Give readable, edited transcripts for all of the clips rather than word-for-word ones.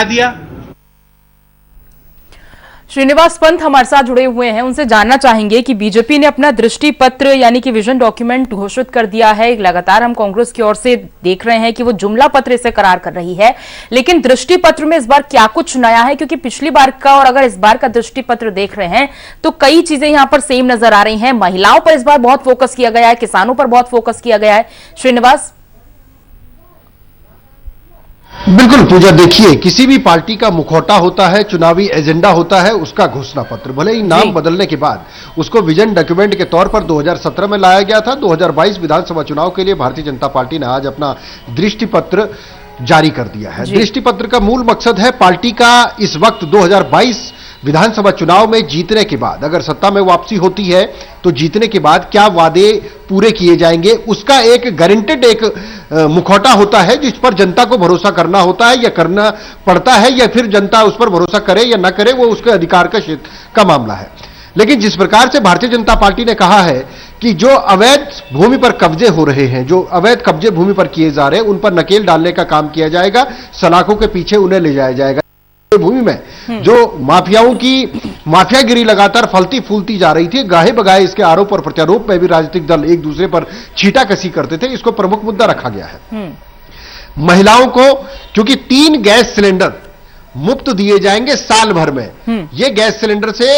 दिया। श्रीनिवास पंत हमारे साथ जुड़े हुए हैं, उनसे जानना चाहेंगे कि बीजेपी ने अपना दृष्टि पत्र यानी कि विजन डॉक्यूमेंट घोषित कर दिया है। लगातार हम कांग्रेस की ओर से देख रहे हैं कि वो जुमला पत्र इसे करार कर रही है, लेकिन दृष्टि पत्र में इस बार क्या कुछ नया है? क्योंकि पिछली बार का और अगर इस बार का दृष्टि पत्र देख रहे हैं तो कई चीजें यहां पर सेम नजर आ रही हैं। महिलाओं पर इस बार बहुत फोकस किया गया है, किसानों पर बहुत फोकस किया गया है। श्रीनिवास, बिल्कुल पूजा, देखिए किसी भी पार्टी का मुखौटा होता है, चुनावी एजेंडा होता है, उसका घोषणा पत्र। भले ही नाम बदलने के बाद उसको विजन डॉक्यूमेंट के तौर पर 2017 में लाया गया था। 2022 विधानसभा चुनाव के लिए भारतीय जनता पार्टी ने आज अपना दृष्टि पत्र जारी कर दिया है। दृष्टि पत्र का मूल मकसद है पार्टी का इस वक्त 2022 विधानसभा चुनाव में जीतने के बाद, अगर सत्ता में वापसी होती है तो जीतने के बाद क्या वादे पूरे किए जाएंगे, उसका एक गारंटेड एक मुखौटा होता है जिस पर जनता को भरोसा करना होता है या करना पड़ता है, या फिर जनता उस पर भरोसा करे या ना करे, वो उसके अधिकार का क्षेत्र का मामला है। लेकिन जिस प्रकार से भारतीय जनता पार्टी ने कहा है कि जो अवैध भूमि पर कब्जे हो रहे हैं, जो अवैध कब्जे भूमि पर किए जा रहे हैं, उन पर नकेल डालने का काम किया जाएगा, सलाखों के पीछे उन्हें ले जाया जाएगा। भूमि में जो माफियाओं की माफियागिरी लगातार फलती फूलती जा रही थी, गाहे बगाहे इसके आरोप और प्रत्यारोप में भी राजनीतिक दल एक दूसरे पर छींटाकसी करते थे, इसको प्रमुख मुद्दा रखा गया है। महिलाओं को क्योंकि 3 गैस सिलेंडर मुफ्त दिए जाएंगे साल भर में, ये गैस सिलेंडर से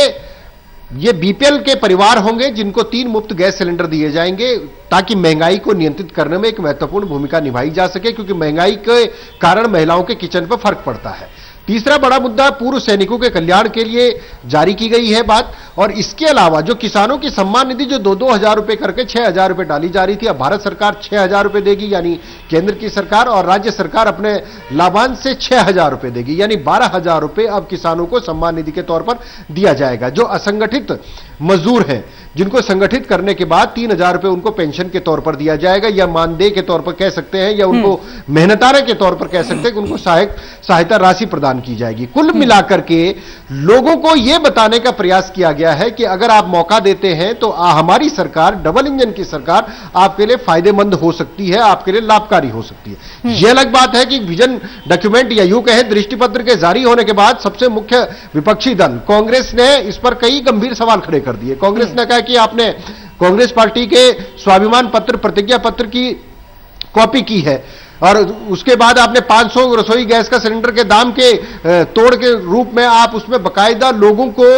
ये बीपीएल के परिवार होंगे जिनको 3 मुफ्त गैस सिलेंडर दिए जाएंगे, ताकि महंगाई को नियंत्रित करने में एक महत्वपूर्ण भूमिका निभाई जा सके, क्योंकि महंगाई के कारण महिलाओं के किचन पर फर्क पड़ता है। तीसरा बड़ा मुद्दा पूर्व सैनिकों के कल्याण के लिए जारी की गई है बात, और इसके अलावा जो किसानों की सम्मान निधि जो 2-2 हजार रुपए करके 6,000 रुपए डाली जा रही थी, अब भारत सरकार 6,000 रुपए देगी, यानी केंद्र की सरकार, और राज्य सरकार अपने लाभांश से 6,000 रुपए देगी, यानी 12,000 रुपए अब किसानों को सम्मान निधि के तौर पर दिया जाएगा। जो असंगठित मजदूर हैं जिनको संगठित करने के बाद 3,000 रुपए उनको पेंशन के तौर पर दिया जाएगा, या मानदेय के तौर पर कह सकते हैं, या उनको मेहनताना के तौर पर कह सकते हैं कि उनको सहायता राशि प्रदान की जाएगी। कुल मिलाकर के लोगों को यह बताने का प्रयास किया गया है कि अगर आप मौका देते हैं तो हमारी सरकार, डबल इंजन की सरकार, आपके लिए फायदेमंद हो सकती है, आपके लिए लाभकारी हो सकती है। यह अलग बात है कि विजन डॉक्यूमेंट या यूं कहें दृष्टि पत्र के जारी होने के बाद सबसे मुख्य विपक्षी दल कांग्रेस ने इस पर कई गंभीर सवाल खड़े कर दिए। कांग्रेस ने कहा कि आपने कांग्रेस पार्टी के स्वाभिमान पत्र, प्रतिज्ञा पत्र की कॉपी की है, और उसके बाद आपने 500 रसोई गैस का सिलेंडर के दाम के तोड़ के रूप में आप उसमें बकायदा लोगों को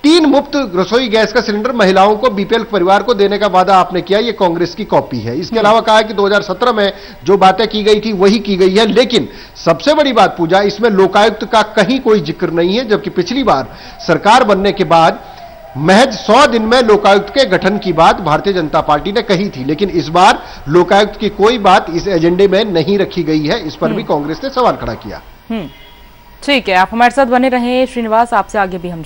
3 मुफ्त रसोई गैस का सिलेंडर महिलाओं को, बीपीएल परिवार को देने का वादा आपने किया। ये कांग्रेस की कॉपी है। इसके अलावा कहा कि 2017 में जो बातें की गई थी वही की गई है, लेकिन सबसे बड़ी बात पूजा, इसमें लोकायुक्त का कहीं कोई जिक्र नहीं है, जबकि पिछली बार सरकार बनने के बाद महज 100 दिन में लोकायुक्त के गठन की बात भारतीय जनता पार्टी ने कही थी, लेकिन इस बार लोकायुक्त की कोई बात इस एजेंडे में नहीं रखी गई है। इस पर भी कांग्रेस ने सवाल खड़ा किया। ठीक है, आप हमारे साथ बने रहें श्रीनिवास, आपसे आगे भी हम